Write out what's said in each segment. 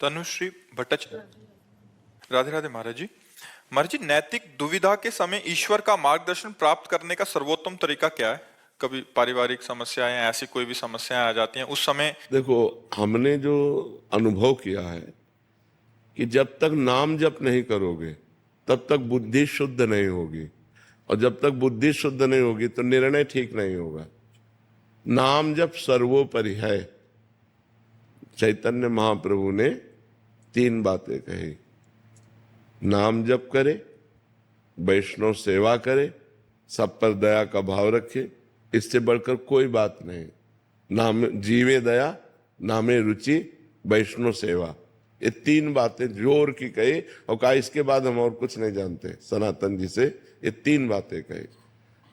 तनुश्री भट्टाचार्य। राधे राधे महाराज जी। महाराज जी, नैतिक दुविधा के समय ईश्वर का मार्गदर्शन प्राप्त करने का सर्वोत्तम तरीका क्या है? कभी पारिवारिक समस्याएं, ऐसी कोई भी समस्याएं आ जाती हैं उस समय। देखो, हमने जो अनुभव किया है कि जब तक नाम जप नहीं करोगे तब तक बुद्धि शुद्ध नहीं होगी, और जब तक बुद्धि शुद्ध नहीं होगी तो निर्णय ठीक नहीं होगा। नाम जप सर्वोपरि है। चैतन्य महाप्रभु ने 3 बातें कही, नाम जप करे, वैष्णव सेवा करे, सब पर दया का भाव रखे, इससे बढ़कर कोई बात नहीं। नाम जीवे दया, नामे रुचि, वैष्णव सेवा, ये 3 बातें जोर की कही और कहा इसके बाद हम और कुछ नहीं जानते। सनातन जी से ये 3 बातें कही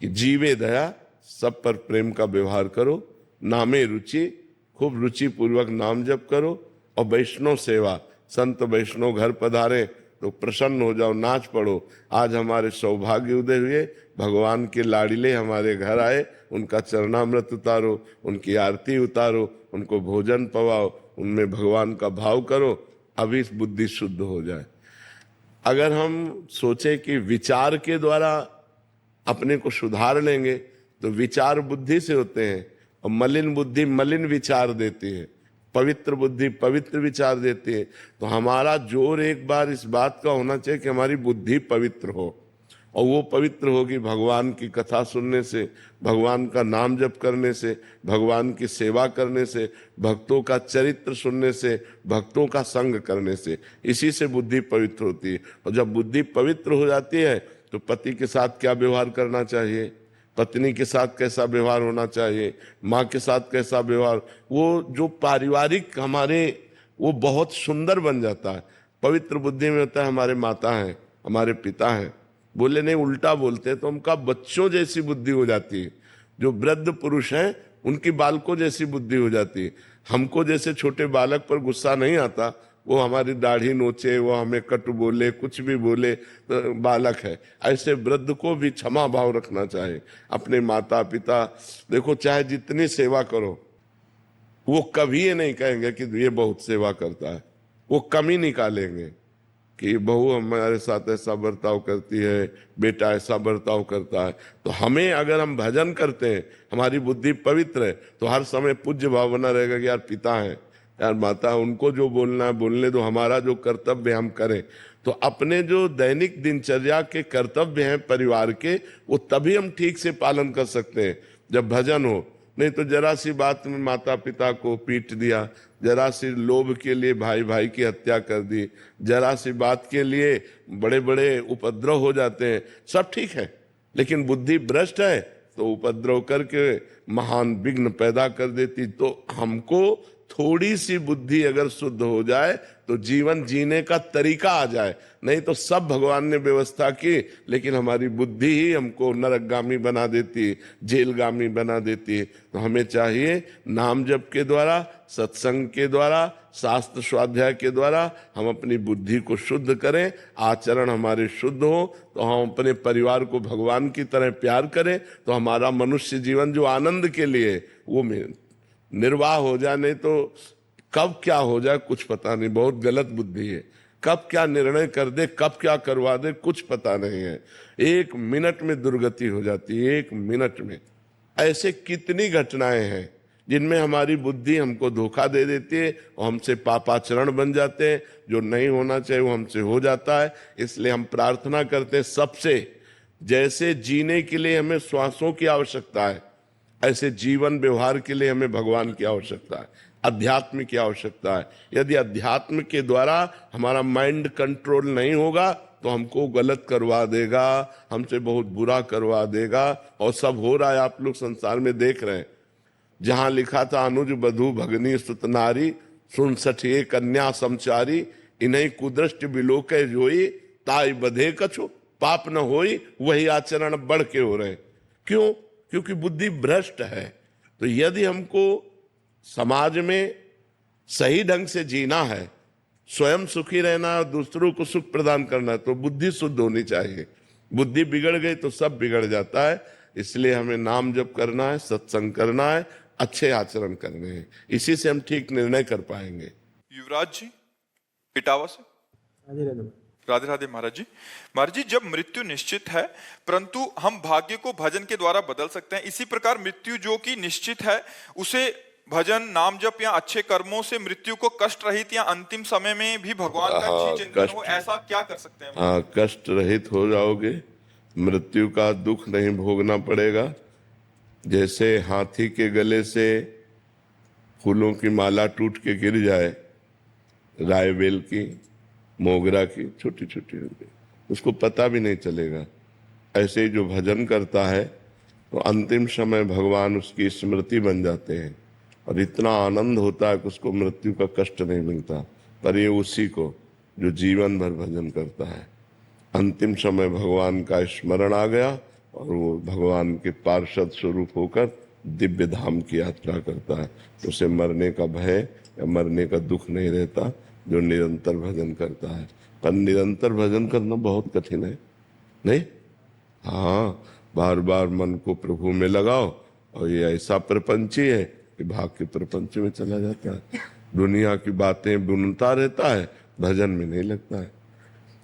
कि जीवे दया, सब पर प्रेम का व्यवहार करो, नामे रुचि, खूब रुचि पूर्वक नाम जप करो, और वैष्णव सेवा, संत वैष्णव घर पधारे तो प्रसन्न हो जाओ, नाच पड़ो। आज हमारे सौभाग्य उदय हुए, भगवान के लाडिले हमारे घर आए, उनका चरणामृत उतारो, उनकी आरती उतारो, उनको भोजन पवाओ, उनमें भगवान का भाव करो, अभी बुद्धि शुद्ध हो जाए। अगर हम सोचे कि विचार के द्वारा अपने को सुधार लेंगे तो विचार बुद्धि से होते हैं, और मलिन बुद्धि मलिन विचार देती है, पवित्र बुद्धि पवित्र विचार देती है। तो हमारा जोर एक बार इस बात का होना चाहिए कि हमारी बुद्धि पवित्र हो, और वो पवित्र होगी भगवान की कथा सुनने से, भगवान का नाम जप करने से, भगवान की सेवा करने से, भक्तों का चरित्र सुनने से, भक्तों का संग करने से। इसी से बुद्धि पवित्र होती है। और जब बुद्धि पवित्र हो जाती है तो पति के साथ क्या व्यवहार करना चाहिए, पत्नी के साथ कैसा व्यवहार होना चाहिए, माँ के साथ कैसा व्यवहार, वो जो पारिवारिक हमारे, वो बहुत सुंदर बन जाता है। पवित्र बुद्धि में होता है हमारे माता हैं, हमारे पिता हैं, बोले नहीं उल्टा बोलते तो उनका बच्चों जैसी बुद्धि हो जाती है। जो वृद्ध पुरुष हैं उनकी बालकों जैसी बुद्धि हो जाती है। हमको जैसे छोटे बालक पर गुस्सा नहीं आता, वो हमारी दाढ़ी नोचे, वो हमें कटु बोले, कुछ भी बोले तो बालक है। ऐसे वृद्ध को भी क्षमा भाव रखना चाहिए। अपने माता पिता, देखो चाहे जितनी सेवा करो, वो कभी ये नहीं कहेंगे कि ये बहुत सेवा करता है, वो कमी निकालेंगे कि बहू हमारे साथ ऐसा बर्ताव करती है, बेटा ऐसा बर्ताव करता है। तो हमें, अगर हम भजन करते हैं, हमारी बुद्धि पवित्र है, तो हर समय पूज्य भाव बना रहेगा कि यार पिता है, यार माता, उनको जो बोलना है बोलने दो, हमारा जो कर्तव्य हम करें। तो अपने जो दैनिक दिनचर्या के कर्तव्य हैं परिवार के, वो तभी हम ठीक से पालन कर सकते हैं जब भजन हो। नहीं तो जरा सी बात में माता पिता को पीट दिया, जरा सी लोभ के लिए भाई भाई की हत्या कर दी, जरा सी बात के लिए बड़े बड़े उपद्रव हो जाते हैं। सब ठीक है, लेकिन बुद्धि भ्रष्ट है तो उपद्रव करके महान विघ्न पैदा कर देती। तो हमको थोड़ी सी बुद्धि अगर शुद्ध हो जाए तो जीवन जीने का तरीका आ जाए। नहीं तो सब भगवान ने व्यवस्था की, लेकिन हमारी बुद्धि ही हमको नरकगामी बना देती है, जेलगामी बना देती है। तो हमें चाहिए नाम जप के द्वारा, सत्संग के द्वारा, शास्त्र स्वाध्याय के द्वारा हम अपनी बुद्धि को शुद्ध करें, आचरण हमारे शुद्ध हो, तो हम अपने परिवार को भगवान की तरह प्यार करें, तो हमारा मनुष्य जीवन जो आनंद के लिए वो निर्वाह हो जाए। नहीं तो कब क्या हो जाए कुछ पता नहीं, बहुत गलत बुद्धि है। कब क्या निर्णय कर दे, कब क्या करवा दे, कुछ पता नहीं है। 1 मिनट में दुर्गति हो जाती है, 1 मिनट में। ऐसे कितनी घटनाएं हैं जिनमें हमारी बुद्धि हमको धोखा दे देती है और हमसे पापाचरण बन जाते हैं। जो नहीं होना चाहिए वो हमसे हो जाता है। इसलिए हम प्रार्थना करते हैं सबसे, जैसे जीने के लिए हमें श्वासों की आवश्यकता है, ऐसे जीवन व्यवहार के लिए हमें भगवान की आवश्यकता है, अध्यात्म की आवश्यकता है। यदि अध्यात्म के द्वारा हमारा माइंड कंट्रोल नहीं होगा तो हमको गलत करवा देगा, हमसे बहुत बुरा करवा देगा। और सब हो रहा है, आप लोग संसार में देख रहे हैं। जहां लिखा था अनुज बधू भगनी सुत नारी, सुन सठिए कन्या समचारी, इन्हीं कुदृष्ट बिलोके जोई, ताई बधे कछु पाप न होई, वही आचरण बढ़ के हो रहे। क्यों? क्योंकि बुद्धि भ्रष्ट है। तो यदि हमको समाज में सही ढंग से जीना है, स्वयं सुखी रहना है, दूसरों को सुख प्रदान करना है, तो बुद्धि शुद्ध होनी चाहिए। बुद्धि बिगड़ गई तो सब बिगड़ जाता है। इसलिए हमें नाम जप करना है, सत्संग करना है, अच्छे आचरण करने हैं। इसी से हम ठीक निर्णय कर पाएंगे। युवराज जी, इटावा से। राधे राधे। राधे राधे महाराज जी। महाराज जी, जब मृत्यु निश्चित है परंतु हम भाग्य को भजन के द्वारा बदल सकते हैं, इसी प्रकार मृत्यु जो कि निश्चित है उसे भजन, नाम जप या अच्छे कर्मों से मृत्यु को कष्ट रहित या अंतिम समय में भी भगवान का अच्छी चिंतन हो, ऐसा क्या कर सकते हैं? हाँ, कष्ट रहित हो जाओगे, मृत्यु का दुख नहीं भोगना पड़ेगा। जैसे हाथी के गले से फूलों की माला टूट के गिर जाए, राय बेल की, मोगरा की, छोटी छोटी होगी, उसको पता भी नहीं चलेगा। ऐसे ही जो भजन करता है तो अंतिम समय भगवान उसकी स्मृति बन जाते हैं और इतना आनंद होता है कि उसको मृत्यु का कष्ट नहीं मिलता। पर ये उसी को जो जीवन भर भजन करता है, अंतिम समय भगवान का स्मरण आ गया और वो भगवान के पार्षद स्वरूप होकर दिव्य धाम की यात्रा करता है, तो उसे मरने का भय या मरने का दुख नहीं रहता, जो निरंतर भजन करता है। पर निरंतर भजन करना बहुत कठिन है, नहीं? हाँ, बार बार मन को प्रभु में लगाओ और ये ऐसा प्रपंची है कि भाग के प्रपंच में चला जाता है, दुनिया की बातें बुनता रहता है, भजन में नहीं लगता है।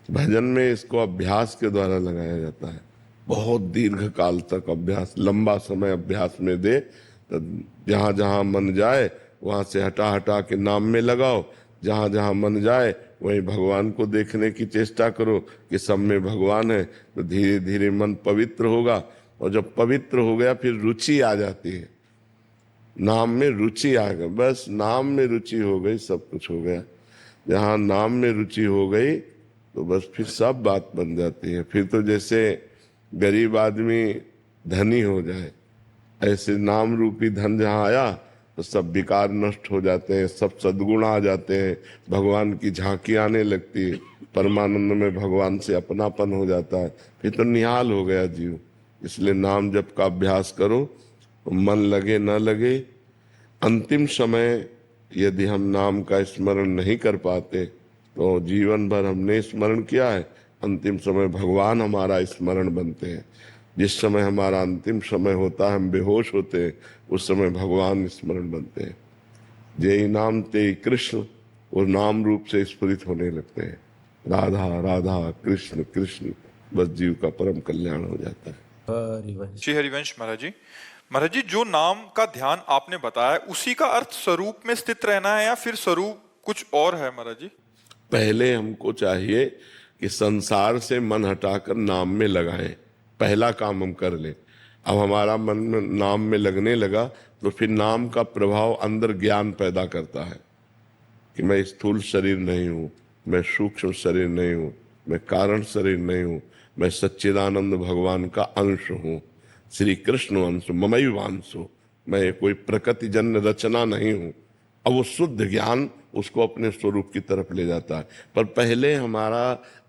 भजन में इसको अभ्यास के द्वारा लगाया जाता है, बहुत दीर्घ काल तक अभ्यास, लंबा समय अभ्यास में दे, तो जहाँ जहाँ मन जाए वहाँ से हटा हटा के नाम में लगाओ, जहाँ जहाँ मन जाए वहीं भगवान को देखने की चेष्टा करो कि सब में भगवान है, तो धीरे धीरे मन पवित्र होगा। और जब पवित्र हो गया फिर रुचि आ जाती है, नाम में रुचि आ गई, बस नाम में रुचि हो गई, सब कुछ हो गया। जहाँ नाम में रुचि हो गई तो बस फिर सब बात बन जाती है। फिर तो जैसे गरीब आदमी धनी हो जाए, ऐसे नाम रूपी धन जहाँ आया तो सब विकार नष्ट हो जाते हैं, सब सद्गुण आ जाते हैं, भगवान की झांकी आने लगती है, परमानंद में भगवान से अपनापन हो जाता है, फिर तो निहाल हो गया जीव। इसलिए नाम जप का अभ्यास करो, तो मन लगे न लगे, अंतिम समय यदि हम नाम का स्मरण नहीं कर पाते तो जीवन भर हमने स्मरण किया है, अंतिम समय भगवान हमारा स्मरण बनते हैं। जिस समय हमारा अंतिम समय होता है, हम बेहोश होते हैं, उस समय भगवान स्मरण बनते हैं। जय नाम ते कृष्ण, वो नाम रूप से स्फुरित होने लगते हैं, राधा राधा कृष्ण कृष्ण, बस जीव का परम कल्याण हो जाता है। श्री हरिवंश महाराज जी। महाराज जी, जो नाम का ध्यान आपने बताया उसी का अर्थ स्वरूप में स्थित रहना है या फिर स्वरूप कुछ और है महाराज जी? पहले हमको चाहिए कि संसार से मन हटाकर नाम में लगाएं, पहला काम हम कर लें। अब हमारा मन नाम में लगने लगा तो फिर नाम का प्रभाव अंदर ज्ञान पैदा करता है कि मैं स्थूल शरीर नहीं हूँ, मैं सूक्ष्म शरीर नहीं हूँ, मैं कारण शरीर नहीं हूँ, मैं सच्चिदानंद भगवान का अंश हूँ, श्री कृष्ण अंश, ममैवांशो, मैं कोई प्रकृति जन्य रचना नहीं हूँ। अब वो शुद्ध ज्ञान उसको अपने स्वरूप की तरफ ले जाता है। पर पहले हमारा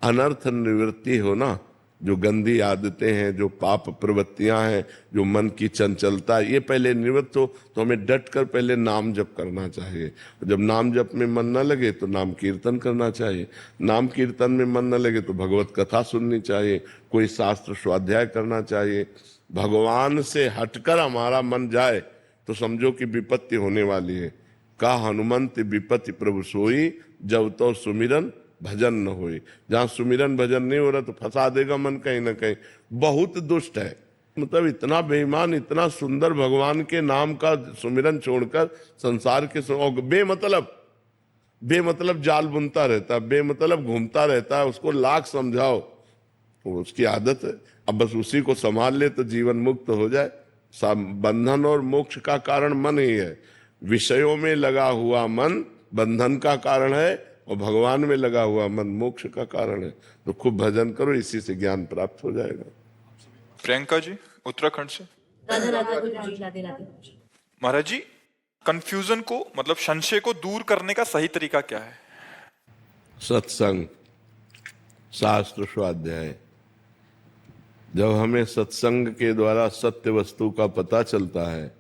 अनर्थ निवृत्ति हो ना, जो गंदी आदतें हैं, जो पाप प्रवृत्तियां हैं, जो मन की चंचलता, ये पहले निवृत्त हो तो हमें डट कर पहले नाम जप करना चाहिए। जब नाम जप में मन न लगे तो नाम कीर्तन करना चाहिए, नाम कीर्तन में मन न लगे तो भगवत कथा सुननी चाहिए, कोई शास्त्र स्वाध्याय करना चाहिए। भगवान से हटकर हमारा मन जाए तो समझो कि विपत्ति होने वाली है। का हनुमंत विपत्ति प्रभु सोई, जब तो सुमिरन भजन न होई। जहाँ सुमिरन भजन नहीं हो रहा तो फंसा देगा मन कहीं ना कहीं। बहुत दुष्ट है, मतलब इतना बेईमान, इतना सुंदर भगवान के नाम का सुमिरन छोड़कर संसार के बेमतलब जाल बुनता रहता है, बेमतलब घूमता रहता है। उसको लाख समझाओ, वो उसकी आदत है। अब बस उसी को संभाल ले तो जीवन मुक्त हो जाए। बंधन और मोक्ष का कारण मन ही है। विषयों में लगा हुआ मन बंधन का कारण है और भगवान में लगा हुआ मन मोक्ष का कारण है। तो खूब भजन करो, इसी से ज्ञान प्राप्त हो जाएगा। प्रियंका जी उत्तराखंड से। राधे राधे। महाराज जी, कंफ्यूजन को मतलब संशय को दूर करने का सही तरीका क्या है? सत्संग, शास्त्र स्वाध्याय। जब हमें सत्संग के द्वारा सत्य वस्तु का पता चलता है,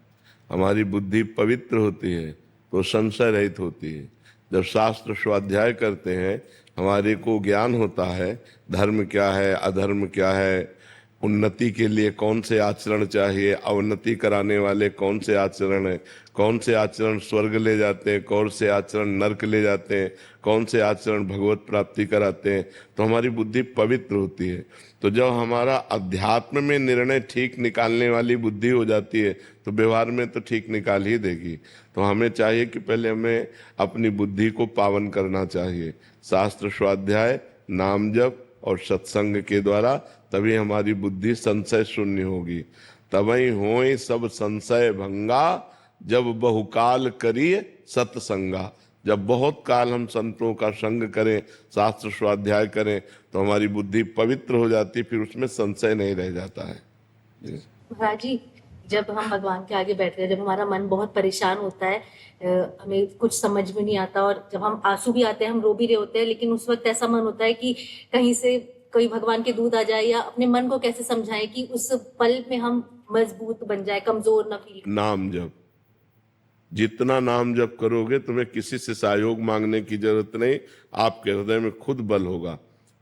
हमारी बुद्धि पवित्र होती है तो संशय रहित होती है। जब शास्त्र स्वाध्याय करते हैं, हमारे को ज्ञान होता है, धर्म क्या है, अधर्म क्या है, उन्नति के लिए कौन से आचरण चाहिए, अवनति कराने वाले कौन से आचरण है, कौन से आचरण स्वर्ग ले जाते हैं, कौन से आचरण नरक ले जाते हैं, कौन से आचरण भगवत प्राप्ति कराते हैं, तो हमारी बुद्धि पवित्र होती है। तो जब हमारा अध्यात्म में निर्णय ठीक निकालने वाली बुद्धि हो जाती है तो व्यवहार में तो ठीक निकाल ही देगी। तो हमें चाहिए कि पहले हमें अपनी बुद्धि को पावन करना चाहिए, शास्त्र स्वाध्याय, नाम जप और सत्संग के द्वारा, तभी हमारी बुद्धि संशय शून्य होगी। तबई होए सब संशय भंगा, जब बहुकाल करिए सत्संगा। जब बहुत काल हम संतों का संग करें, शास्त्र स्वाध्याय करें, तो हमारी बुद्धि पवित्र हो जाती, फिर उसमें संशय नहीं रह जाता है। महाराज जी, जब हम भगवान के आगे बैठते हैं, जब हमारा मन बहुत परेशान होता है, हमें कुछ समझ में नहीं आता, और जब हम आंसू भी आते हैं, हम रो भी रहे होते हैं, लेकिन उस वक्त ऐसा मन होता है कि कहीं से कोई भगवान के दूत आ जाए, या अपने मन को कैसे समझाएं कि उस पल में हम मजबूत बन जाए, कमजोर ना फील। नाम जप, जितना नाम जप करोगे तुम्हें किसी से सहयोग मांगने की जरूरत नहीं, आपके हृदय में खुद बल होगा।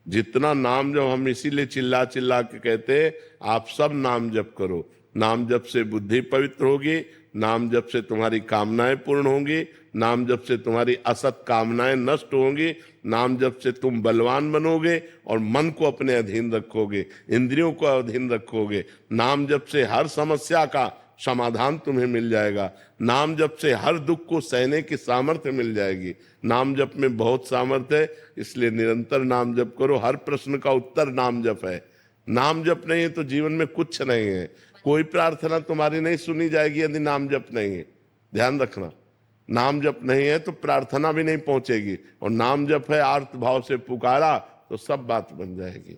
जितना नाम जप, हम इसीलिए चिल्ला चिल्ला के कहते हैं आप सब नाम जप करो। नाम जप से बुद्धि पवित्र होगी, नाम जप से तुम्हारी कामनाएं पूर्ण होंगी, नाम जप से तुम्हारी असत कामनाएं नष्ट होंगी, नाम जप से तुम बलवान बनोगे और मन को अपने अधीन रखोगे, इंद्रियों को अधीन रखोगे। नाम जप से हर समस्या का समाधान तुम्हें मिल जाएगा। नाम जप से हर दुख को सहने की सामर्थ्य मिल जाएगी। नाम जप में बहुत सामर्थ्य है, इसलिए निरंतर नाम जप करो। हर प्रश्न का उत्तर नाम जप है। नाम जप नहीं है तो जीवन में कुछ नहीं है। कोई प्रार्थना तुम्हारी नहीं सुनी जाएगी यदि नाम जप नहीं है। ध्यान रखना, नाम जप नहीं है तो प्रार्थना भी नहीं पहुंचेगी, और नाम जप है आर्त भाव से पुकारा तो सब बात बन जाएगी।